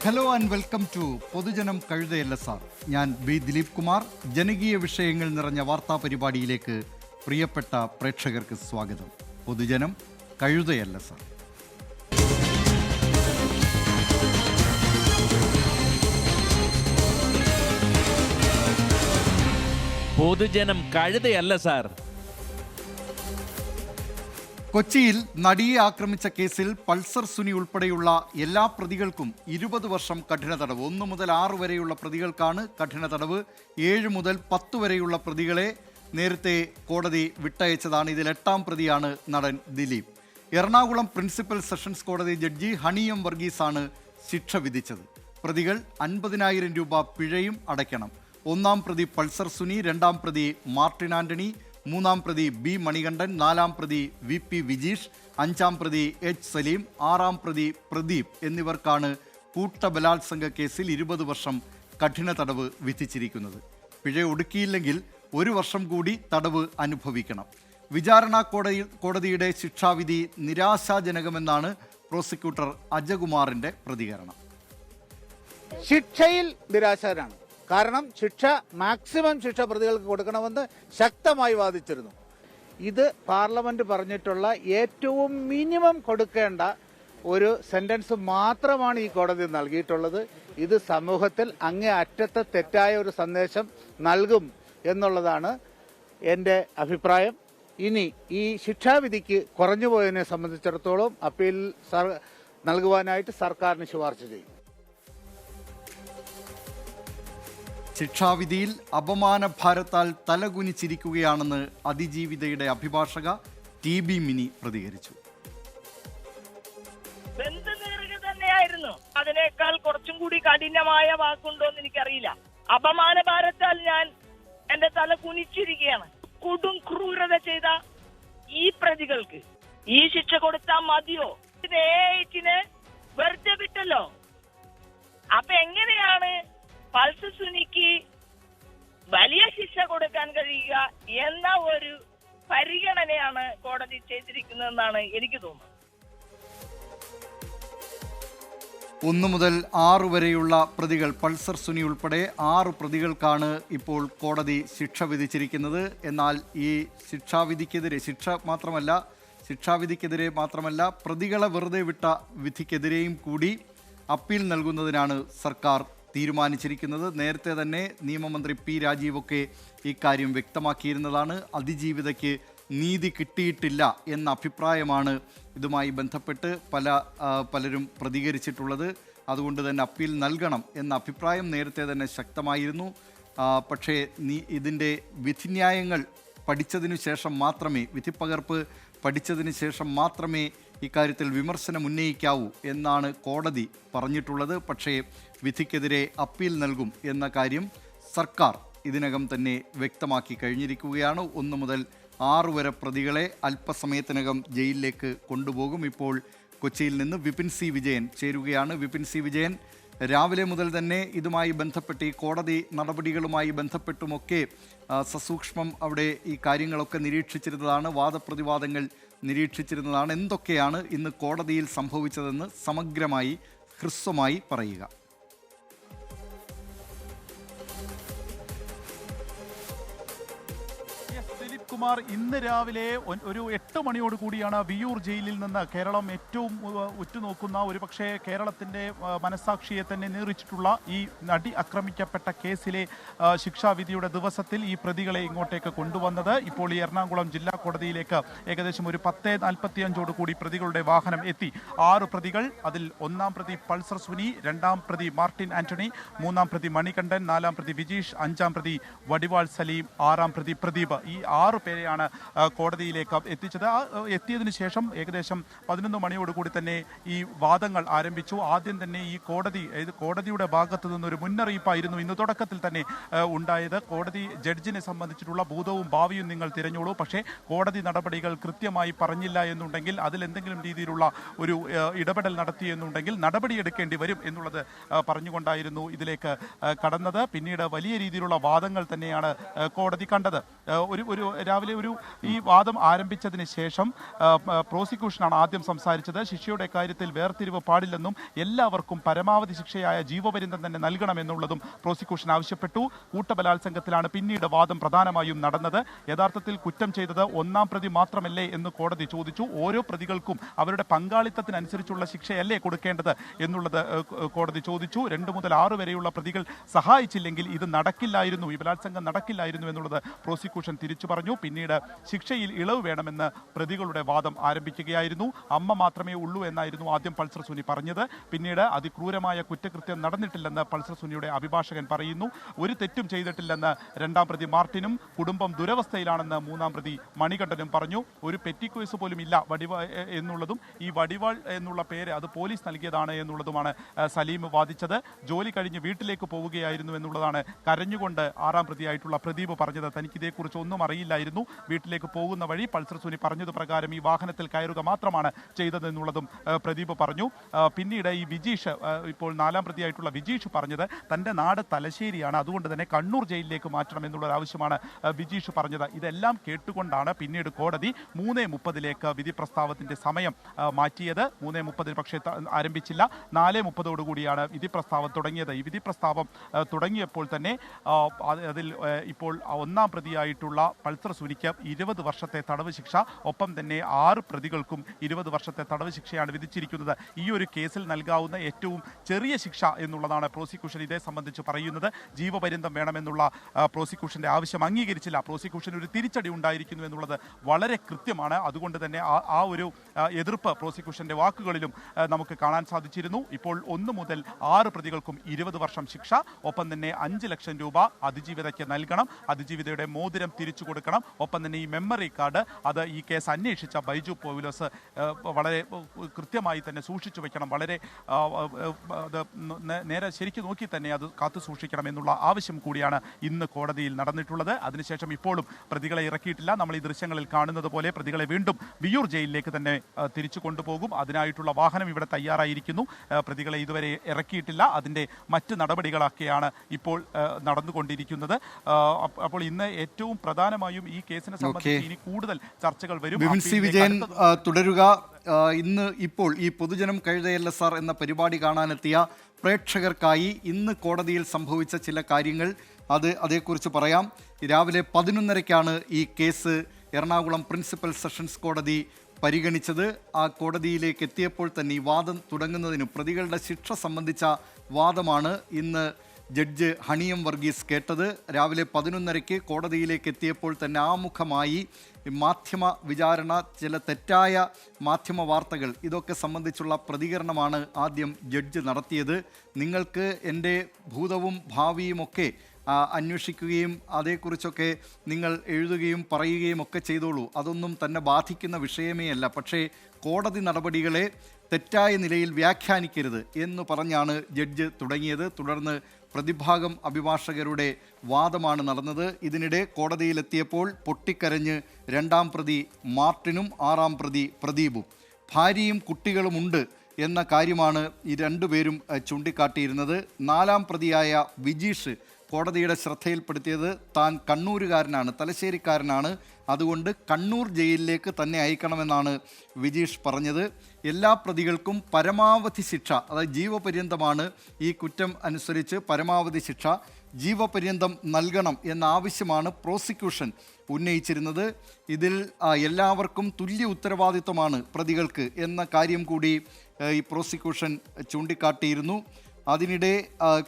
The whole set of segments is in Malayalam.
ഹലോ ആൻഡ് വെൽക്കം ടു പൊതുജനം കഴുതയല്ല സാർ. ഞാൻ ബി ദിലീപ് കുമാർ. ജനകീയ വിഷയങ്ങൾ നിറഞ്ഞ വാർത്താ പരിപാടിയിലേക്ക് പ്രിയപ്പെട്ട പ്രേക്ഷകർക്ക് സ്വാഗതം. പൊതുജനം കഴുതയല്ല സാർ. പൊതുജനം കഴുതയല്ല സാർ. കൊച്ചിയിൽ നടിയെ ആക്രമിച്ച കേസിൽ പൾസർ സുനി ഉൾപ്പെടെയുള്ള എല്ലാ പ്രതികൾക്കും 20 വർഷം കഠിന തടവ്. 1 മുതൽ 6 വരെയുള്ള പ്രതികൾക്കാണ് കഠിന തടവ്. 7 മുതൽ 10 വരെയുള്ള പ്രതികളെ നേരത്തെ കോടതി വിട്ടയച്ചതാണ്. ഇതിൽ 8ാം പ്രതിയാണ് നടൻ ദിലീപ്. എറണാകുളം പ്രിൻസിപ്പൽ സെഷൻസ് കോടതി ജഡ്ജി ഹണിയം വർഗീസാണ് ശിക്ഷ വിധിച്ചത്. പ്രതികൾ 50,000 രൂപ പിഴയും അടയ്ക്കണം. 1ാം പ്രതി പൾസർ സുനി, 2ാം പ്രതി മാർട്ടിൻ ആന്റണി, 3ാം പ്രതി ബി മണികണ്ഠൻ, 4ാം പ്രതി VP വിജീഷ്, 5ാം പ്രതി H സലീം, 6ാം പ്രതി പ്രദീപ് എന്നിവർക്കാണ് കൂട്ടബലാത്സംഗ കേസിൽ 20 വർഷം കഠിന തടവ് വിധിച്ചിരിക്കുന്നത്. പിഴ ഒടുക്കിയില്ലെങ്കിൽ 1 വർഷം കൂടി തടവ് അനുഭവിക്കണം. വിചാരണ കോടതിയുടെ ശിക്ഷാവിധി നിരാശാജനകമെന്നാണ് പ്രോസിക്യൂട്ടർ അജകുമാറിന്റെ പ്രതികരണം. ശിക്ഷയിൽ നിരാശരാണ്. കാരണം മാക്സിമം ശിക്ഷ പ്രതികൾക്ക് കൊടുക്കണമെന്ന് ശക്തമായി വാദിച്ചിരുന്നു. ഇത് പാർലമെന്റ് പറഞ്ഞിട്ടുള്ള ഏറ്റവും മിനിമം കൊടുക്കേണ്ട ഒരു സെന്റൻസ് മാത്രമാണ് ഈ കോടതി നൽകിയിട്ടുള്ളത്. ഇത് സമൂഹത്തിൽ അങ്ങേ അറ്റത്തെ തെറ്റായ ഒരു സന്ദേശം നൽകും എന്നുള്ളതാണ് എൻ്റെ അഭിപ്രായം. ഇനി ഈ ശിക്ഷാവിധിക്ക് കുറഞ്ഞുപോയതിനെ സംബന്ധിച്ചിടത്തോളം അപ്പീൽ നൽകുവാനായിട്ട് സർക്കാരിന് ശുപാർശ ചെയ്യും. ശിക്ഷാവിധിയിൽ അപമാനഭാരത്താൽ തലകുനിച്ചിരിക്കുകയാണെന്ന് അതിജീവിതയുടെ അഭിഭാഷക TB മിനി പ്രതികരിച്ചു. ബന്ധുനീറുക തന്നെയായിരുന്നു. അതിനേക്കാൾ കുറച്ചും കൂടി കഠിനമായ വാക്കുണ്ടോ എന്ന് എനിക്കറിയില്ല. അപമാനഭാരത്താൽ ഞാൻ എന്റെ തല കുനിച്ചിരിക്കുകയാണ്. കൊടും ക്രൂരത ചെയ്ത ഈ പ്രതികൾക്ക് ഈ ശിക്ഷ കൊടുത്താൽ മതിയോ? ഇതിനെ വെറുതെ വിട്ടല്ലോ. അപ്പൊ എങ്ങനെയാണ് പൾസർ സുനിക്ക് വലിയ ശിക്ഷ കൊടുക്കാൻ കഴിയുക എന്ന ഒരു പരിഗണനയാണ് കോടതി ചെയ്തിരിക്കുന്നതെന്നാണ് എനിക്ക് തോന്നുന്നത്. 1 മുതൽ 6 വരെയുള്ള പ്രതികൾ, പൾസർ സുനി ഉൾപ്പെടെ 6 പ്രതികൾക്കാണ് ഇപ്പോൾ കോടതി ശിക്ഷ വിധിച്ചിരിക്കുന്നത്. എന്നാൽ ഈ ശിക്ഷാവിധിക്കെതിരെ മാത്രമല്ല പ്രതികളെ വെറുതെ വിട്ട വിധിക്കെതിരെയും കൂടി അപ്പീൽ നൽകുന്നതിനാണ് സർക്കാർ തീരുമാനിച്ചിരിക്കുന്നത്. നേരത്തെ തന്നെ നിയമമന്ത്രി P രാജീവൊക്കെ ഇക്കാര്യം വ്യക്തമാക്കിയിരുന്നതാണ്. അതിജീവിതയ്ക്ക് നീതി കിട്ടിയിട്ടില്ല എന്ന അഭിപ്രായമാണ് ഇതുമായി ബന്ധപ്പെട്ട് പലരും പ്രതികരിച്ചിട്ടുള്ളത്. അതുകൊണ്ട് തന്നെ അപ്പീൽ നൽകണം എന്ന അഭിപ്രായം നേരത്തെ തന്നെ ശക്തമായിരുന്നു. പക്ഷേ ഇതിൻ്റെ വിധിന്യായങ്ങൾ പഠിച്ചതിനു ശേഷം മാത്രമേ, വിധിപ്പകർപ്പ് പഠിച്ചതിന് ശേഷം മാത്രമേ ഇക്കാര്യത്തിൽ വിമർശനം ഉന്നയിക്കാവൂ എന്നാണ് കോടതി പറഞ്ഞിട്ടുള്ളത്. പക്ഷേ വിധിക്കെതിരെ അപ്പീൽ നൽകും എന്ന കാര്യം സർക്കാർ ഇതിനകം തന്നെ വ്യക്തമാക്കി കഴിഞ്ഞിരിക്കുകയാണ്. 1 മുതൽ 6 വരെ പ്രതികളെ അല്പസമയത്തിനകം ജയിലിലേക്ക് കൊണ്ടുപോകും. ഇപ്പോൾ കൊച്ചിയിൽ നിന്ന് വിപിൻ C വിജയൻ ചേരുകയാണ്. വിപിൻ C വിജയൻ, രാവിലെ മുതൽ തന്നെ ഇതുമായി ബന്ധപ്പെട്ട് ഈ കോടതി നടപടികളുമായി ബന്ധപ്പെട്ടുമൊക്കെ സസൂക്ഷ്മം അവിടെ ഈ കാര്യങ്ങളൊക്കെ നിരീക്ഷിച്ചിരുന്നതാണ്, വാദപ്രതിവാദങ്ങൾ നിരീക്ഷിച്ചിരുന്നതാണ്. എന്തൊക്കെയാണ് ഇന്ന് കോടതിയിൽ സംഭവിച്ചതെന്ന് സമഗ്രമായി ഹ്രസ്വമായി പറയുക. ദിലീപ് കുമാർ, ഇന്ന് രാവിലെ ഒരു 8 മണിയോട് കൂടിയാണ് വിയ്യൂർ ജയിലിൽ നിന്ന് കേരളം ഏറ്റവും ഉറ്റുനോക്കുന്ന, ഒരുപക്ഷെ കേരളത്തിൻ്റെ മനസാക്ഷിയെ തന്നെ നീറിച്ചിട്ടുള്ള ഈ നടി ആക്രമിക്കപ്പെട്ട കേസിലെ ശിക്ഷാവിധിയുടെ ദിവസത്തിൽ ഈ പ്രതികളെ ഇങ്ങോട്ടേക്ക് കൊണ്ടുവന്നത്. ഇപ്പോൾ ഈ എറണാകുളം ജില്ലാ കോടതിയിലേക്ക് ഏകദേശം ഒരു 10:45 കൂടി പ്രതികളുടെ വാഹനം എത്തി. 6 പ്രതികൾ, അതിൽ 1ാം പ്രതി പൾസർ സുനി, 2ാം പ്രതി മാർട്ടിൻ ആന്റണി, 3ാം പ്രതി മണികണ്ഠൻ, 4ാം പ്രതി വിജീഷ്, 5ാം പ്രതി വടിവാൾ സലീം, 6ാം പ്രതി പ്രദീപ്. ഈ 6 പേരെയാണ് കോടതിയിലേക്ക് എത്തിച്ചത്. എത്തിയതിനു ശേഷം ഏകദേശം 11 മണിയോടുകൂടി തന്നെ ഈ വാദങ്ങൾ ആരംഭിച്ചു. ആദ്യം തന്നെ ഈ കോടതിയുടെ ഭാഗത്തു നിന്നൊരു മുന്നറിയിപ്പായിരുന്നു ഇന്ന് തുടക്കത്തിൽ തന്നെ ഉണ്ടായത്. കോടതി ജഡ്ജിനെ സംബന്ധിച്ചിട്ടുള്ള ഭൂതവും ഭാവിയും നിങ്ങൾ തിരഞ്ഞോളൂ, പക്ഷേ കോടതി നടപടികൾ കൃത്യമായി പറഞ്ഞില്ല എന്നുണ്ടെങ്കിൽ, അതിലെന്തെങ്കിലും രീതിയിലുള്ള ഒരു ഇടപെടൽ നടത്തിയെന്നുണ്ടെങ്കിൽ നടപടിയെടുക്കേണ്ടി വരും എന്നുള്ളത് പറഞ്ഞുകൊണ്ടായിരുന്നു ഇതിലേക്ക് കടന്നത്. പിന്നീട് വലിയ രീതിയിലുള്ള വാദങ്ങൾ തന്നെയാണ് കോടതി കണ്ടത്. ഒരു രാവിലെ ഈ വാദം ആരംഭിച്ചതിന് ശേഷം പ്രോസിക്യൂഷനാണ് ആദ്യം സംസാരിച്ചത്. ശിക്ഷയുടെ കാര്യത്തിൽ വേർതിരിവ് പാടില്ലെന്നും എല്ലാവർക്കും പരമാവധി ശിക്ഷയായ ജീവപര്യന്തം തന്നെ നൽകണമെന്നുള്ളതും പ്രോസിക്യൂഷൻ ആവശ്യപ്പെട്ടു. കൂട്ടബലാത്സംഗത്തിലാണ് പിന്നീട് വാദം പ്രധാനമായും നടന്നത്. യഥാർത്ഥത്തിൽ കുറ്റം ചെയ്തത് ഒന്നാം പ്രതി മാത്രമല്ലേ എന്ന് കോടതി ചോദിച്ചു. ഓരോ പ്രതികൾക്കും അവരുടെ പങ്കാളിത്തത്തിനനുസരിച്ചുള്ള ശിക്ഷയല്ലേ കൊടുക്കേണ്ടത് എന്നുള്ളത് കോടതി ചോദിച്ചു. 2 മുതൽ 6 വരെയുള്ള പ്രതികൾ സഹായിച്ചില്ലെങ്കിൽ ഇത് നടക്കില്ലായിരുന്നു, ഈ ബലാത്സംഗം നടക്കില്ലായിരുന്നു എന്നുള്ളത് പ്രോസിക്യൂഷൻ തിരിച്ചു പറഞ്ഞു. പിന്നീട് ശിക്ഷയിൽ ഇളവ് വേണമെന്ന് പ്രതികളുടെ വാദം ആരംഭിക്കുകയായിരുന്നു. അമ്മ മാത്രമേ ഉള്ളൂ എന്നായിരുന്നു ആദ്യം പൾസർ സുനി പറഞ്ഞത്. പിന്നീട് അതിക്രൂരമായ കുറ്റകൃത്യം നടന്നിട്ടില്ലെന്ന് പൾസർ സുനിയുടെ അഭിഭാഷകൻ പറയുന്നു. ഒരു തെറ്റും ചെയ്തിട്ടില്ലെന്ന് 2ാം പ്രതി മാർട്ടിനും കുടുംബം ദുരവസ്ഥയിലാണെന്ന് 3ാം പ്രതി മണികണ്ഠനും പറഞ്ഞു. ഒരു പെറ്റിക്കേസ് പോലും ഇല്ല എന്നുള്ളതും ഈ വടിവാൾ എന്നുള്ള പേര് അത് പോലീസ് നൽകിയതാണ് എന്നുള്ളതുമാണ് സലീം വാദിച്ചത്. ജോലി കഴിഞ്ഞ് വീട്ടിലേക്ക് പോവുകയായിരുന്നു എന്നുള്ളതാണ് കരഞ്ഞുകൊണ്ട് 6ാം പ്രതിയായിട്ടുള്ള പ്രദീപ് പറഞ്ഞത്. തനിക്ക് ഇതേക്കുറിച്ച് ഒന്നും അറിയില്ലായിരുന്നു, വീട്ടിലേക്ക് പോകുന്ന വഴി പൾസർ സുനി പറഞ്ഞത് പ്രകാരം ഈ വാഹനത്തിൽ കയറുക മാത്രമാണ് ചെയ്തതെന്നുള്ളതും പ്രദീപ് പറഞ്ഞു. പിന്നീട് ഈ വിജീഷ്, ഇപ്പോൾ 4ാം പ്രതിയായിട്ടുള്ള വിജീഷ് പറഞ്ഞത് തൻ്റെ നാട് തലശ്ശേരിയാണ്, അതുകൊണ്ട് തന്നെ കണ്ണൂർ ജയിലിലേക്ക് മാറ്റണം എന്നുള്ളൊരു ആവശ്യമാണ് വിജീഷ് പറഞ്ഞത്. ഇതെല്ലാം കേട്ടുകൊണ്ടാണ് പിന്നീട് കോടതി 3:30 വിധി പ്രസ്താവത്തിന്റെ സമയം മാറ്റിയത്. 3:30 പക്ഷേ ആരംഭിച്ചില്ല, 4:30 വിധി പ്രസ്താവം തുടങ്ങിയത്. ഈ വിധി പ്രസ്താവം തുടങ്ങിയപ്പോൾ തന്നെ അതിൽ ഇപ്പോൾ 1ാം പ്രതിയായിട്ടുള്ള പൾസർ സുനിക്ക് 20 വർഷത്തെ തടവ് ശിക്ഷ, ഒപ്പം തന്നെ 6 പ്രതികൾക്കും 20 വർഷത്തെ തടവ് ശിക്ഷയാണ് വിധിച്ചിരിക്കുന്നത്. ഈ ഒരു കേസിൽ നൽകാവുന്ന ഏറ്റവും ചെറിയ ശിക്ഷ എന്നുള്ളതാണ് പ്രോസിക്യൂഷൻ ഇതേ സംബന്ധിച്ച് പറയുന്നത്. ജീവപര്യന്തം വേണമെന്നുള്ള പ്രോസിക്യൂഷന്റെ ആവശ്യം അംഗീകരിച്ചില്ല. പ്രോസിക്യൂഷൻ ഒരു തിരിച്ചടി ഉണ്ടായിരിക്കുന്നു എന്നുള്ളത് വളരെ കൃത്യമാണ്. അതുകൊണ്ട് തന്നെ ആ ഒരു എതിർപ്പ് പ്രോസിക്യൂഷന്റെ വാക്കുകളിലും നമുക്ക് കാണാൻ സാധിച്ചിരുന്നു. ഇപ്പോൾ 1 മുതൽ 6 പ്രതികൾക്കും 20 വർഷം ശിക്ഷ, ഒപ്പം തന്നെ 5 ലക്ഷം രൂപ അതിജീവിതയ്ക്ക് നൽകണം, അതിജീവിതയുടെ മോതിരം തിരിച്ചു കൊടുക്കണം, ഒപ്പം തന്നെ ഈ മെമ്മറി കാർഡ് അത് ഈ കേസ് അന്വേഷിച്ച ബൈജു പൗലോസ് വളരെ കൃത്യമായി തന്നെ സൂക്ഷിച്ചു വെക്കണം, വളരെ നേരെ ശരിക്കും നോക്കി തന്നെ അത് കാത്തു സൂക്ഷിക്കണം എന്നുള്ള ആവശ്യം കൂടിയാണ് ഇന്ന് കോടതിയിൽ നടന്നിട്ടുള്ളത്. അതിനുശേഷം ഇപ്പോഴും പ്രതികളെ ഇറക്കിയിട്ടില്ല. നമ്മൾ ഈ ദൃശ്യങ്ങളിൽ കാണുന്നത് പോലെ പ്രതികളെ വീണ്ടും വിയ്യൂർ ജയിലിലേക്ക് തന്നെ തിരിച്ചു കൊണ്ടുപോകും. അതിനായിട്ടുള്ള വാഹനം ഇവിടെ തയ്യാറായിരിക്കുന്നു. പ്രതികളെ ഇതുവരെ ഇറക്കിയിട്ടില്ല. അതിൻ്റെ മറ്റ് നടപടികളൊക്കെയാണ് ഇപ്പോൾ നടന്നുകൊണ്ടിരിക്കുന്നത്. അപ്പോൾ ഇന്ന് ഏറ്റവും പ്രധാനമായും ഈ കേസിനെ സംബന്ധിച്ച് ഇനി കൂടുതൽ ചർച്ചകൾ വരും. വിജയൻ തുടരുക. ഇന്ന് ഇപ്പോൾ ഈ പൊതുജനം കഴുതയല്ല സാർ എന്ന പരിപാടി കാണാനെത്തിയ പ്രേക്ഷകർക്കായി ഇന്ന് കോടതിയിൽ സംഭവിച്ച ചില കാര്യങ്ങൾ അതേക്കുറിച്ച് പറയാം. രാവിലെ 11:30 ഈ കേസ് എറണാകുളം പ്രിൻസിപ്പൽ സെഷൻസ് കോടതി പരിഗണിച്ചത്. ആ കോടതിയിലേക്ക് എത്തിയപ്പോൾ തന്നെ ഈ വാദം തുടങ്ങുന്നതിന് പ്രതികളുടെ ശിക്ഷ സംബന്ധിച്ച വാദമാണ് ഇന്ന് ജഡ്ജ് ഹണിയം വർഗീസ് കേട്ടത്. രാവിലെ 11:30 കോടതിയിലേക്ക് എത്തിയപ്പോൾ തന്നെ ആമുഖമായി മാധ്യമ വിചാരണ, ചില തെറ്റായ മാധ്യമ വാർത്തകൾ, ഇതൊക്കെ സംബന്ധിച്ചുള്ള പ്രതികരണമാണ് ആദ്യം ജഡ്ജ് നടത്തിയത്. നിങ്ങൾക്ക് എൻ്റെ ഭൂതവും ഭാവിയുമൊക്കെ അന്വേഷിക്കുകയും അതേക്കുറിച്ചൊക്കെ നിങ്ങൾ എഴുതുകയും പറയുകയും ഒക്കെ ചെയ്തോളൂ, അതൊന്നും തന്നെ ബാധിക്കുന്ന വിഷയമേ അല്ല. പക്ഷേ കോടതി നടപടികളെ തെറ്റായ നിലയിൽ വ്യാഖ്യാനിക്കരുത് എന്ന് പറഞ്ഞാണ് ജഡ്ജ് തുടങ്ങിയത്. തുടർന്ന് പ്രതിഭാഗം അഭിഭാഷകരുടെ വാദമാണ് നടന്നത്. ഇതിനിടെ കോടതിയിലെത്തിയപ്പോൾ പൊട്ടിക്കരഞ്ഞ് 2ാം പ്രതി മാർട്ടിനും 6ാം പ്രതി പ്രദീപും. ഭാര്യയും കുട്ടികളുമുണ്ട് എന്ന കാര്യമാണ് ഈ 2 പേരും ചൂണ്ടിക്കാട്ടിയിരുന്നത്. 4ാം പ്രതിയായ വിജീഷ് കോടതിയുടെ ശ്രദ്ധയിൽപ്പെടുത്തിയത് താൻ കണ്ണൂരുകാരനാണ്, തലശ്ശേരിക്കാരനാണ്, അതുകൊണ്ട് കണ്ണൂർ ജയിലിലേക്ക് തന്നെ അയക്കണമെന്നാണ് വിജീഷ് പറഞ്ഞത്. എല്ലാ പ്രതികൾക്കും പരമാവധി ശിക്ഷ, അതായത് ജീവപര്യന്തമാണ് ഈ കുറ്റം അനുസരിച്ച് പരമാവധി ശിക്ഷ, ജീവപര്യന്തം നൽകണം എന്ന ആവശ്യമാണ് പ്രോസിക്യൂഷൻ ഉന്നയിച്ചിരുന്നത്. ഇതിൽ എല്ലാവർക്കും തുല്യ ഉത്തരവാദിത്വമാണ് പ്രതികൾക്ക് എന്ന കാര്യം കൂടി ഈ പ്രോസിക്യൂഷൻ ചൂണ്ടിക്കാട്ടിയിരുന്നു. അതിനിടെ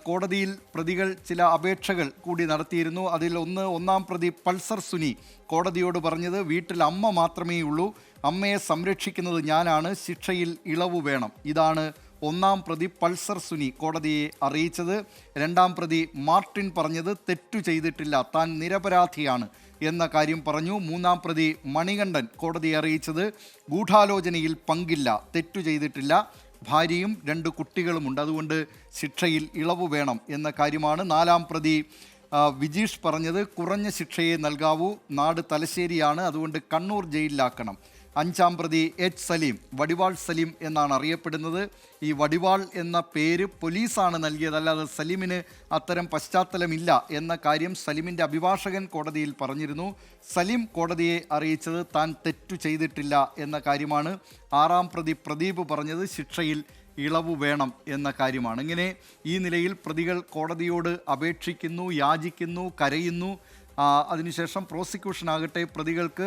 കോടതിയിൽ പ്രതികൾ ചില അപേക്ഷകൾ കൂടി നടത്തിയിരുന്നു. അതിൽ 1ാം പ്രതി പൾസർ സുനി കോടതിയോട് പറഞ്ഞത് വീട്ടിൽ അമ്മ മാത്രമേ ഉള്ളൂ, അമ്മയെ സംരക്ഷിക്കുന്നത് ഞാനാണ്, ശിക്ഷയിൽ ഇളവ് വേണം. ഇതാണ് 1ാം പ്രതി പൾസർ സുനി കോടതിയെ അറിയിച്ചത്. 2ാം പ്രതി മാർട്ടിൻ പറഞ്ഞത് തെറ്റു ചെയ്തിട്ടില്ല, താൻ നിരപരാധിയാണ് എന്ന കാര്യം പറഞ്ഞു. 3ാം പ്രതി മണികണ്ഠൻ കോടതിയെ അറിയിച്ചത് ഗൂഢാലോചനയിൽ പങ്കില്ല, തെറ്റു ചെയ്തിട്ടില്ല, ഭാര്യയും 2 കുട്ടികളുമുണ്ട്, അതുകൊണ്ട് ശിക്ഷയിൽ ഇളവ് വേണം എന്ന കാര്യമാണ്. 4ാം പ്രതി വിജീഷ് പറഞ്ഞത് കുറഞ്ഞ ശിക്ഷയെ നൽകാവൂ, നാട് തലശ്ശേരിയാണ്, അതുകൊണ്ട് കണ്ണൂർ ജയിലിലാക്കണം. 5-ാം പ്രതി എച്ച് സലീം, വടിവാൾ സലീം എന്നാണ് അറിയപ്പെടുന്നത്. ഈ വടിവാൾ എന്ന പേര് പോലീസാണ് നൽകിയത്, അല്ലാതെ സലീമിന് അത്തരം പശ്ചാത്തലമില്ല എന്ന കാര്യം സലീമിൻ്റെ അഭിഭാഷകൻ കോടതിയിൽ പറഞ്ഞിരുന്നു. സലീം കോടതിയെ അറിയിച്ചത് താൻ തെറ്റു ചെയ്തിട്ടില്ല എന്ന കാര്യമാണ്. 6-ാം പ്രതി പ്രദീപ് പറഞ്ഞത് ശിക്ഷയിൽ ഇളവ് വേണം എന്ന കാര്യമാണ്. ഇങ്ങനെ ഈ നിലയിൽ പ്രതികൾ കോടതിയോട് അപേക്ഷിക്കുന്നു, യാചിക്കുന്നു, കരയുന്നു. അതിനുശേഷം പ്രോസിക്യൂഷനാകട്ടെ പ്രതികൾക്ക്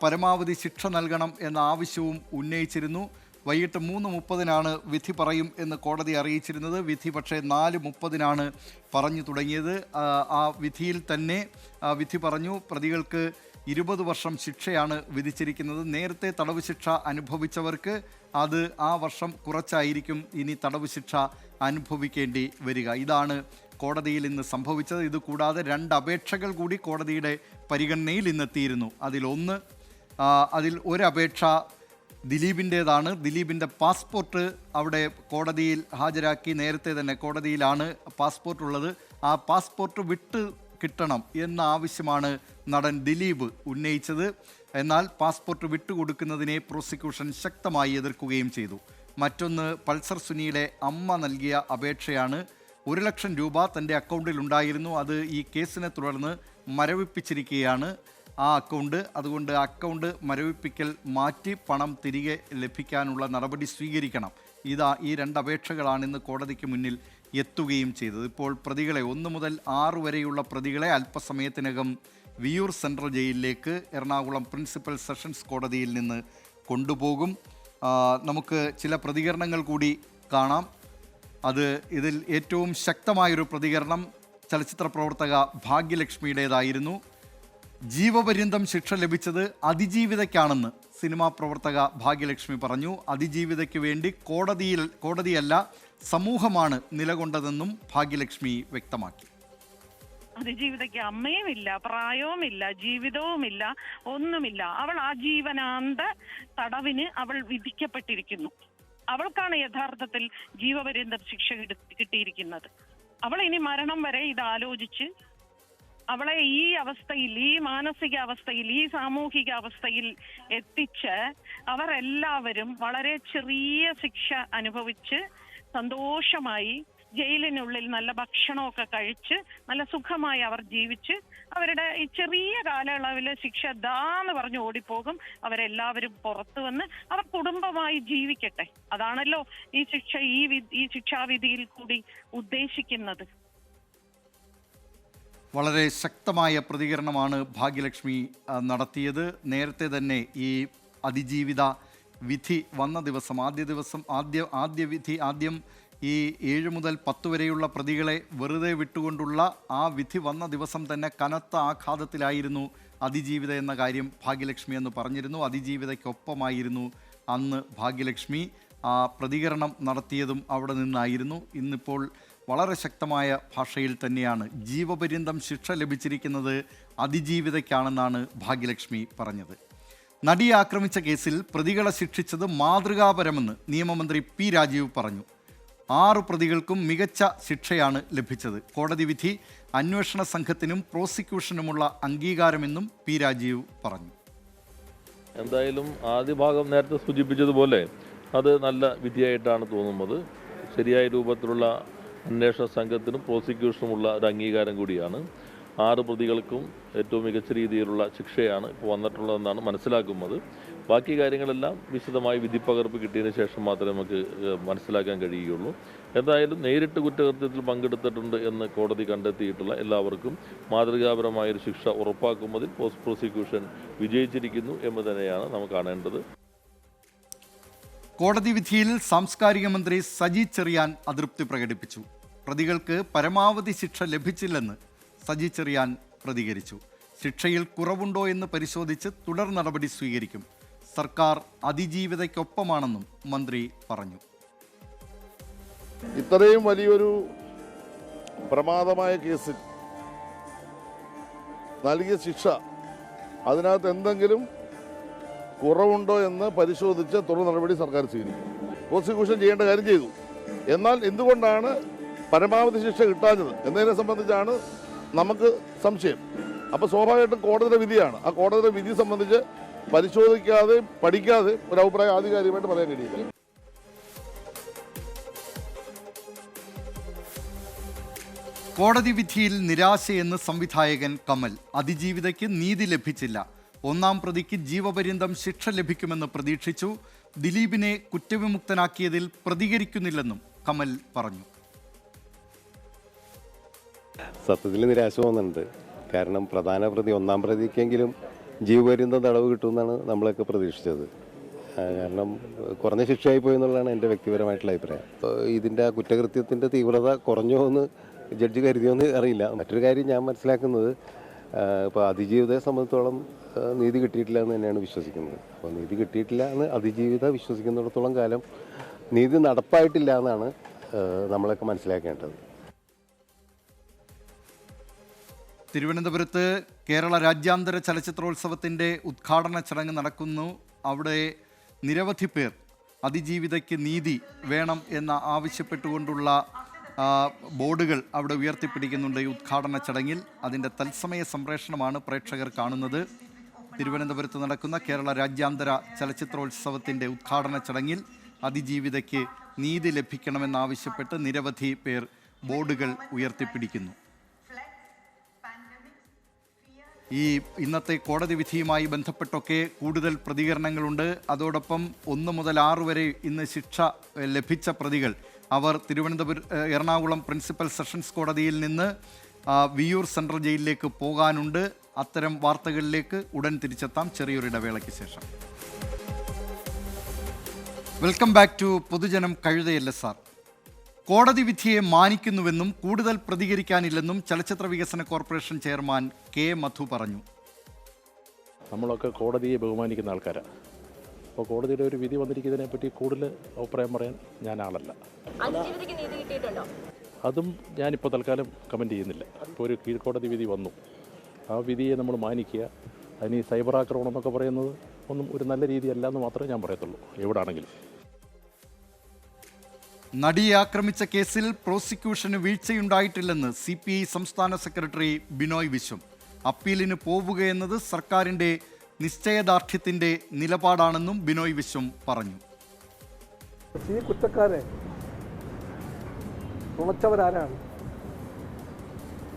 പരമാവധി ശിക്ഷ നൽകണം എന്ന ആവശ്യവും ഉന്നയിച്ചിരുന്നു. വൈകിട്ട് 3:30 വിധി പറയും എന്ന് കോടതി അറിയിച്ചിരുന്നത്. വിധി പക്ഷേ 4:30 പറഞ്ഞു തുടങ്ങിയത്. ആ വിധിയിൽ തന്നെ വിധി പറഞ്ഞു പ്രതികൾക്ക് 20 വർഷം ശിക്ഷയാണ് വിധിച്ചിരിക്കുന്നത്. നേരത്തെ തടവ് ശിക്ഷ അനുഭവിച്ചവർക്ക് അത് ആ വർഷം കുറച്ചായിരിക്കും ഇനി തടവ് ശിക്ഷ അനുഭവിക്കേണ്ടി വരിക. ഇതാണ് കോടതിയിൽ ഇന്ന് സംഭവിച്ചത്. ഇതുകൂടാതെ 2 അപേക്ഷകൾ കൂടി കോടതിയുടെ പരിഗണനയിൽ ഇന്നെത്തിയിരുന്നു. അതിൽ ഒരു അപേക്ഷ ദിലീപിൻ്റേതാണ്. ദിലീപിൻ്റെ പാസ്പോർട്ട് അവിടെ കോടതിയിൽ ഹാജരാക്കി. നേരത്തെ തന്നെ കോടതിയിലാണ് പാസ്പോർട്ട് ഉള്ളത്. ആ പാസ്പോർട്ട് വിട്ട് കിട്ടണം എന്ന ആവശ്യമാണ് നടൻ ദിലീപ് ഉന്നയിച്ചത്. എന്നാൽ പാസ്പോർട്ട് വിട്ടുകൊടുക്കുന്നതിനെ പ്രോസിക്യൂഷൻ ശക്തമായി എതിർക്കുകയും ചെയ്തു. മറ്റൊന്ന് പൾസർ സുനിയുടെ അമ്മ നൽകിയ അപേക്ഷയാണ്. 1 ലക്ഷം രൂപ തൻ്റെ അക്കൗണ്ടിൽ ഉണ്ടായിരുന്നു. അത് ഈ കേസിനെ തുടർന്ന് മരവിപ്പിച്ചിരിക്കുകയാണ് ആ അക്കൗണ്ട്. അതുകൊണ്ട് അക്കൗണ്ട് മരവിപ്പിക്കൽ മാറ്റി പണം തിരികെ ലഭിക്കാനുള്ള നടപടി സ്വീകരിക്കണം. ഈ 2 അപേക്ഷകളാണ് ഇന്ന് കോടതിക്ക് മുന്നിൽ എത്തുകയും ചെയ്തത്. ഇപ്പോൾ പ്രതികളെ 1 മുതൽ 6 വരെയുള്ള പ്രതികളെ അല്പസമയത്തിനകം വിയൂർ സെൻട്രൽ ജയിലിലേക്ക് എറണാകുളം പ്രിൻസിപ്പൽ സെഷൻസ് കോടതിയിൽ നിന്ന് കൊണ്ടുപോകും. നമുക്ക് ചില പ്രതികരണങ്ങൾ കൂടി കാണാം. ഇതിൽ ഏറ്റവും ശക്തമായൊരു പ്രതികരണം ചലച്ചിത്ര പ്രവർത്തക ഭാഗ്യലക്ഷ്മിയുടേതായിരുന്നു. ജീവപര്യന്തം ശിക്ഷ ലഭിച്ചത് അതിജീവിതയ്ക്കാണെന്ന് സിനിമാ പ്രവർത്തക ഭാഗ്യലക്ഷ്മി പറഞ്ഞു. അതിജീവിതയ്ക്ക് വേണ്ടി കോടതിയല്ല സമൂഹമാണ് നിലകൊണ്ടതെന്നും ഭാഗ്യലക്ഷ്മി വ്യക്തമാക്കി. അതിജീവിതയ്ക്ക് അമ്മയുമില്ല, പ്രായവുമില്ല, ജീവിതവുമില്ല, ഒന്നുമില്ല. അവൾ ആജീവനാന്ത തടവിന് അവൾ വിധിക്കപ്പെട്ടിരിക്കുന്നു. അവൾക്കാണ് യഥാർത്ഥത്തിൽ ജീവപര്യന്തം ശിക്ഷ കിട്ടിയിരിക്കുന്നത്. അവൾ ഇനി മരണം വരെ ഇത് ആലോചിച്ച് അവളെ ഈ അവസ്ഥയിൽ, ഈ മാനസികാവസ്ഥയിൽ, ഈ സാമൂഹിക അവസ്ഥയിൽ എത്തിച്ച് അവർ എല്ലാവരും വളരെ ചെറിയ ശിക്ഷ അനുഭവിച്ച് സന്തോഷമായി ജയിലിനുള്ളിൽ നല്ല ഭക്ഷണമൊക്കെ കഴിച്ച് നല്ല സുഖമായി അവർ ജീവിച്ച് അവരുടെ ഈ ചെറിയ കാലയളവിൽ ശിക്ഷ ദാന്ന് പറഞ്ഞ് ഓടിപ്പോകും. അവരെല്ലാവരും പുറത്തു വന്ന് അവർ കുടുംബമായി ജീവിക്കട്ടെ. അതാണല്ലോ ഈ ശിക്ഷ, ഈ ശിക്ഷാവിധിയിൽ കൂടി ഉദ്ദേശിക്കുന്നത്. വളരെ ശക്തമായ പ്രതികരണമാണ് ഭാഗ്യലക്ഷ്മി നടത്തിയത്. നേരത്തെ തന്നെ ഈ അതിജീവിത വിധി വന്ന ദിവസം, ആദ്യ വിധി ആദ്യം ഈ 7 മുതൽ 10 വരെയുള്ള പ്രതികളെ വെറുതെ വിട്ടുകൊണ്ടുള്ള ആ വിധി വന്ന ദിവസം തന്നെ കനത്ത ആഘാതത്തിലായിരുന്നു അതിജീവിത എന്ന കാര്യം ഭാഗ്യലക്ഷ്മി എന്ന് പറഞ്ഞിരുന്നു. അതിജീവിതയ്ക്കൊപ്പമായിരുന്നു അന്ന് ഭാഗ്യലക്ഷ്മി. ആ പ്രതികരണം നടത്തിയതും അവിടെ നിന്നായിരുന്നു. ഇന്നിപ്പോൾ വളരെ ശക്തമായ ഭാഷയിൽ തന്നെയാണ് ജീവപര്യന്തം ശിക്ഷ ലഭിച്ചിരിക്കുന്നത് അതിജീവിതയ്ക്കാണെന്നാണ് ഭാഗ്യലക്ഷ്മി പറഞ്ഞത്. നടിയെ ആക്രമിച്ച കേസിൽ പ്രതികളെ ശിക്ഷിച്ചത് മാതൃകാപരമെന്ന് നിയമമന്ത്രി പി രാജീവ് പറഞ്ഞു. 6 പ്രതികൾക്കും മികച്ച ശിക്ഷയാണ് ലഭിച്ചത്. കോടതി വിധി അന്വേഷണ സംഘത്തിനും പ്രോസിക്യൂഷനുമുള്ള അംഗീകാരമെന്നും പി രാജീവ് പറഞ്ഞു. എന്തായാലും ആദ്യ ഭാഗം നേരത്തെ സൂചിപ്പിച്ചതുപോലെ അത് നല്ല വിധിയായിട്ടാണ് തോന്നുന്നത്. ശരിയായ രൂപത്തിലുള്ള അന്വേഷണ സംഘത്തിനും പ്രോസിക്യൂഷനുമുള്ള ഒരു അംഗീകാരം കൂടിയാണ്. 6 പ്രതികൾക്കും ഏറ്റവും മികച്ച രീതിയിലുള്ള ശിക്ഷയാണ് ഇപ്പോൾ വന്നിട്ടുള്ളതെന്നാണ് മനസ്സിലാക്കുന്നത്. ബാക്കി കാര്യങ്ങളെല്ലാം വിശദമായി വിധിപ്പകർപ്പ് കിട്ടിയതിന് ശേഷം മാത്രമേ നമുക്ക് മനസ്സിലാക്കാൻ കഴിയുകയുള്ളൂ. എന്തായാലും നേരിട്ട് കുറ്റകൃത്യത്തിൽ പങ്കെടുത്തിട്ടുണ്ട് എന്ന് കോടതി കണ്ടെത്തിയിട്ടുള്ള എല്ലാവർക്കും മാതൃകാപരമായൊരു ശിക്ഷ ഉറപ്പാക്കുന്നതിൽ പോസ്റ്റ് പ്രോസിക്യൂഷൻ വിജയിച്ചിരിക്കുന്നു എന്ന് തന്നെയാണ് നമുക്ക് കാണേണ്ടത്. കോടതി വിധിയിൽ സാംസ്കാരിക മന്ത്രി സജി ചെറിയാൻ അതൃപ്തി പ്രകടിപ്പിച്ചു. പ്രതികൾക്ക് പരമാവധി ശിക്ഷ ലഭിച്ചില്ലെന്ന് സജി ചെറിയാൻ പ്രതികരിച്ചു. ശിക്ഷയിൽ കുറവുണ്ടോ എന്ന് പരിശോധിച്ച് തുടർ നടപടി സ്വീകരിക്കും. സർക്കാർ അതിജീവിതയ്ക്കൊപ്പമാണെന്നും മന്ത്രി പറഞ്ഞു. ഇത്രയും വലിയൊരു പ്രമാദമായ കേസിൽ നൽകിയ ശിക്ഷ, അതിനകത്ത് എന്തെങ്കിലും കുറവുണ്ടോ എന്ന് പരിശോധിച്ച് തുടർ നടപടി സർക്കാർ സ്വീകരിക്കും. പ്രോസിക്യൂഷൻ ചെയ്യേണ്ട കാര്യം ചെയ്തു. എന്നാൽ എന്തുകൊണ്ടാണ് പരമാവധി ശിക്ഷ കിട്ടാഞ്ഞത് എന്നതിനെ സംബന്ധിച്ചാണ് നമുക്ക് സംശയം. അപ്പോൾ സ്വാഭാവികമായിട്ടും കോടതിയുടെ വിധിയാണ്. ആ കോടതിയുടെ വിധി സംബന്ധിച്ച് പരിശോധിക്കാതെ പഠിക്കാതെ ഒരു അഭിപ്രായം ആധികാരികമായിട്ട് പറയാൻ കഴിയില്ല. കോടതി വിധിയിൽ നിരാശയെന്ന് സംവിധായകൻ കമൽ. അതിജീവിതയ്ക്ക് നീതി ലഭിച്ചില്ല. ഒന്നാം പ്രതിക്ക് ജീവപര്യന്തം ശിക്ഷ ലഭിക്കുമെന്ന് പ്രതീക്ഷിച്ചു. ദിലീപിനെ കുറ്റവിമുക്തനാക്കിയതിൽ പ്രതികരിക്കുന്നില്ലെന്നും കമൽ പറഞ്ഞു. സത്യത്തിൽ നിരാശ തോന്നുന്നുണ്ട്. കാരണം പ്രധാന പ്രതി ഒന്നാം പ്രതിക്കെങ്കിലും ജീവപര്യന്തം തടവ് കിട്ടുമെന്നാണ് നമ്മളൊക്കെ പ്രതീക്ഷിച്ചത്. കാരണം കുറഞ്ഞ ശിക്ഷയായി പോയി എന്നുള്ളതാണ് എൻ്റെ വ്യക്തിപരമായിട്ടുള്ള അഭിപ്രായം. ഇതിൻ്റെ ആ കുറ്റകൃത്യത്തിൻ്റെ തീവ്രത കുറഞ്ഞോ എന്ന് ജഡ്ജി കരുതിയോന്ന് അറിയില്ല. മറ്റൊരു കാര്യം ഞാൻ മനസ്സിലാക്കുന്നത്, ഇപ്പോൾ അതിജീവിതയെ സംബന്ധിച്ചോളം നീതി കിട്ടിയിട്ടില്ല എന്ന് തന്നെയാണ് വിശ്വസിക്കുന്നത്. അപ്പോൾ നീതി കിട്ടിയിട്ടില്ല എന്ന് അതിജീവിത വിശ്വസിക്കുന്നിടത്തോളം കാലം നീതി നടപ്പായിട്ടില്ല എന്നാണ് നമ്മളൊക്കെ മനസ്സിലാക്കേണ്ടത്. തിരുവനന്തപുരത്ത് കേരള രാജ്യാന്തര ചലച്ചിത്രോത്സവത്തിൻ്റെ ഉദ്ഘാടന ചടങ്ങ് നടക്കുന്നു. അവിടെ നിരവധി പേർ അതിജീവിതയ്ക്ക് നീതി വേണം എന്ന് ആവശ്യപ്പെട്ടുകൊണ്ടുള്ള ബോർഡുകൾ അവിടെ ഉയർത്തിപ്പിടിക്കുന്നുണ്ട്. ഈ ഉദ്ഘാടന ചടങ്ങിൽ അതിൻ്റെ തത്സമയ സംപ്രേഷണമാണ് പ്രേക്ഷകർ കാണുന്നത്. തിരുവനന്തപുരത്ത് നടക്കുന്ന കേരള രാജ്യാന്തര ചലച്ചിത്രോത്സവത്തിൻ്റെ ഉദ്ഘാടന ചടങ്ങിൽ അതിജീവിതയ്ക്ക് നീതി ലഭിക്കണമെന്നാവശ്യപ്പെട്ട് നിരവധി പേർ ബോർഡുകൾ ഉയർത്തിപ്പിടിക്കുന്നു. ഈ ഇന്നത്തെ കോടതി വിധിയുമായി ബന്ധപ്പെട്ടൊക്കെ കൂടുതൽ പ്രതികരണങ്ങളുണ്ട്. അതോടൊപ്പം 1 മുതൽ 6 വരെ ഇന്ന് ശിക്ഷ ലഭിച്ച പ്രതികൾ അവർ എറണാകുളം പ്രിൻസിപ്പൽ സെഷൻസ് കോടതിയിൽ നിന്ന് വിയ്യൂർ സെൻട്രൽ ജയിലിലേക്ക് പോകാനുണ്ട്. അത്തരം വാർത്തകളിലേക്ക് ഉടൻ തിരിച്ചെത്താം ചെറിയൊരു ഇടവേളയ്ക്ക് ശേഷം. വെൽക്കം ബാക്ക് ടു പൊതുജനം. കഴുതയല്ല സാർ. കോടതി വിധിയെ മാനിക്കുന്നുവെന്നും കൂടുതൽ പ്രതികരിക്കാനില്ലെന്നും ചലച്ചിത്ര വികസന കോർപ്പറേഷൻ ചെയർമാൻ കെ മധു പറഞ്ഞു. നമ്മളൊക്കെ കോടതിയെ ബഹുമാനിക്കുന്ന ആൾക്കാരാണ്. അപ്പോൾ കോടതിയുടെ ഒരു വിധി വന്നിരിക്കുന്നതിനെ പറ്റി കൂടുതൽ അഭിപ്രായം പറയാൻ ഞാൻ ആളല്ല. അതും ഞാനിപ്പോൾ തൽക്കാലം കമൻറ്റ് ചെയ്യുന്നില്ല. ഇപ്പോൾ ഒരു കീഴ്ക്കോടതി വിധി വന്നു, ആ വിധിയെ നമ്മൾ മാനിക്കുക. അതിന് ഈ സൈബർ ആക്രമണം എന്നൊക്കെ പറയുന്നത് ഒന്നും ഒരു നല്ല രീതിയല്ല എന്ന് മാത്രമേ ഞാൻ പറയത്തുള്ളൂ, എവിടാണെങ്കിലും. നടിയെ ആക്രമിച്ച കേസിൽ പ്രോസിക്യൂഷന് വീഴ്ചയുണ്ടായിട്ടില്ലെന്ന് CPI സംസ്ഥാന സെക്രട്ടറി ബിനോയ് വിശ്വം. അപ്പീലിന് പോവുകയെന്നത് സർക്കാരിൻ്റെ നിശ്ചയദാർഢ്യത്തിൻ്റെ നിലപാടാണെന്നും ബിനോയ് വിശ്വം പറഞ്ഞു. ഈ കുറ്റക്കാരെ തുണച്ചവരാരാണ്?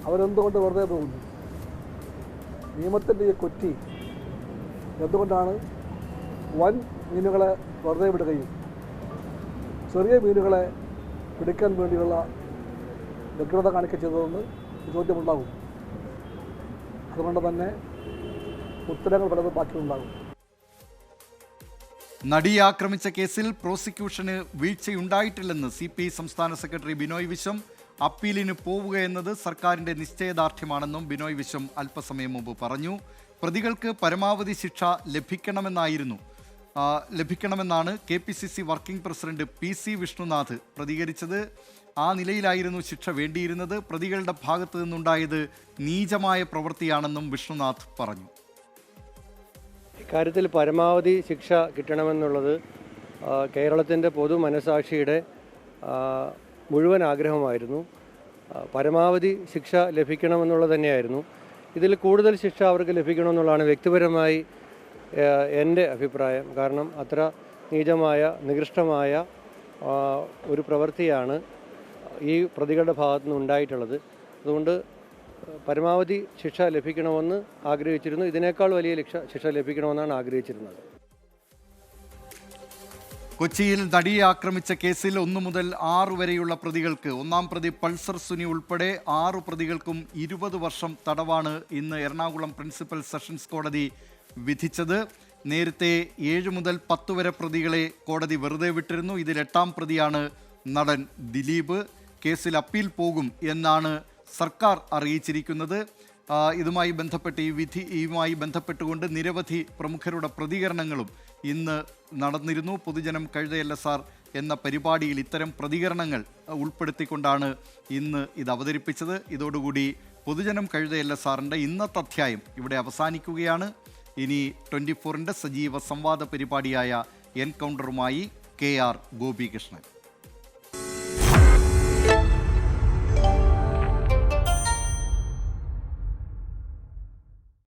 അവരെന്തുകൊണ്ട് വെറുതെ പോകുന്നു? നിയമത്തിൻ്റെ ഈ കൊറ്റി എന്തുകൊണ്ടാണ് വൻ മീനുകളെ വെറുതെ വിടുകയും ചെറിയ മീനുകളെ പിടിക്കാൻ വേണ്ടിയുള്ള വ്യഗ്രത കാണിക്കുക ചെയ്തതെന്ന് ചോദ്യമുണ്ടാകും. അതുകൊണ്ട് തന്നെ ഉത്തരങ്ങൾ പലതും ബാക്കിയുണ്ടാകും. നടിയെ ആക്രമിച്ച കേസിൽ പ്രോസിക്യൂഷന് വീഴ്ചയുണ്ടായിട്ടില്ലെന്ന് CPI സംസ്ഥാന സെക്രട്ടറി ബിനോയ് വിശ്വം. അപ്പീലിന് പോവുകയെന്നത് സർക്കാരിൻ്റെ നിശ്ചയദാർഢ്യമാണെന്നും ബിനോയ് വിശ്വം അല്പസമയം മുമ്പ് പറഞ്ഞു. പ്രതികൾക്ക് പരമാവധി ശിക്ഷ ലഭിക്കണമെന്നാണ് KPCC working president PC Vishnunath പ്രതികരിച്ചത്. ആ നിലയിലായിരുന്നു ശിക്ഷ വേണ്ടിയിരുന്നത്. പ്രതികളുടെ ഭാഗത്തു നിന്നുണ്ടായത് നീചമായ പ്രവൃത്തിയാണെന്നും വിഷ്ണുനാഥ് പറഞ്ഞു. ഇക്കാര്യത്തിൽ പരമാവധി ശിക്ഷ കിട്ടണമെന്നുള്ളത് കേരളത്തിൻ്റെ പൊതു മനസാക്ഷിയുടെ മുഴുവൻ ആഗ്രഹമായിരുന്നു. പരമാവധി ശിക്ഷ ലഭിക്കണമെന്നുള്ളത് തന്നെയായിരുന്നു. ഇതിൽ കൂടുതൽ ശിക്ഷ അവർക്ക് ലഭിക്കണമെന്നുള്ളതാണ് വ്യക്തിപരമായി എൻ്റെ അഭിപ്രായം. കാരണം അത്ര നീചമായ നികൃഷ്ടമായ ഒരു പ്രവൃത്തിയാണ് ഈ പ്രതികളുടെ ഭാഗത്തു നിന്ന് ഉണ്ടായിട്ടുള്ളത്. അതുകൊണ്ട് പരമാവധി ശിക്ഷ ലഭിക്കണമെന്ന് ആഗ്രഹിച്ചിരുന്നു. ഇതിനേക്കാൾ വലിയ ശിക്ഷ ലഭിക്കണമെന്നാണ് ആഗ്രഹിച്ചിരുന്നത്. കൊച്ചിയിൽ നടിയെ ആക്രമിച്ച കേസിൽ 1 മുതൽ 6 വരെയുള്ള പ്രതികൾക്ക്, ഒന്നാം പ്രതി പൾസർ സുനി ഉൾപ്പെടെ 6 പ്രതികൾക്കും 20 വർഷം തടവാണ് ഇന്ന് എറണാകുളം പ്രിൻസിപ്പൽ സെഷൻസ് കോടതി വിധിച്ചത്. നേരത്തെ 7 മുതൽ 10 വരെ പ്രതികളെ കോടതി വെറുതെ വിട്ടിരുന്നു. ഇതിൽ 8ാം പ്രതിയാണ് നടൻ ദിലീപ്. കേസിൽ അപ്പീൽ പോകും എന്നാണ് സർക്കാർ അറിയിച്ചിരിക്കുന്നത്. ഇതുമായി ബന്ധപ്പെട്ടുകൊണ്ട് നിരവധി പ്രമുഖരുടെ പ്രതികരണങ്ങളും ഇന്ന് നടന്നിരുന്നു. പൊതുജനം കഴുതയല്ല സാർ എന്ന പരിപാടിയിൽ ഇത്തരം പ്രതികരണങ്ങൾ ഉൾപ്പെടുത്തിക്കൊണ്ടാണ് ഇന്ന് ഇത് അവതരിപ്പിച്ചത്. ഇതോടുകൂടി പൊതുജനം കഴുതയല്ല സാറിൻ്റെ ഇന്നത്തെ അധ്യായം ഇവിടെ അവസാനിക്കുകയാണ്. ഇനി 24ൻ്റെ സജീവ സംവാദ പരിപാടിയായ എൻകൗണ്ടറുമായി KR ഗോപികൃഷ്ണൻ.